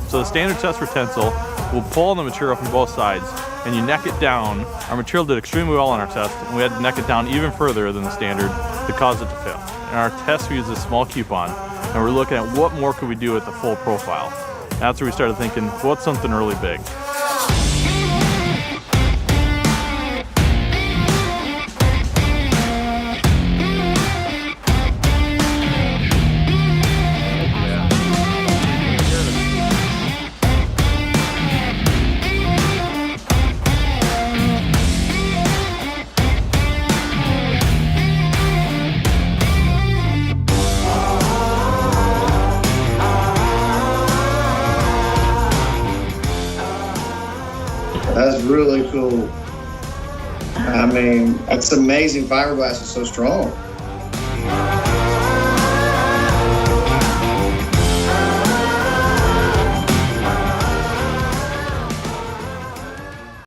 So the standard test for tensile, we'll pull on the material from both sides and you neck it down. Our material did extremely well on our test and we had to neck it down even further than the standard to cause it to fail. In our test we used this small coupon and we're looking at what more could we do with the full profile. That's where we started thinking, what's something really big? That's really cool. I mean, it's amazing fiberglass is so strong.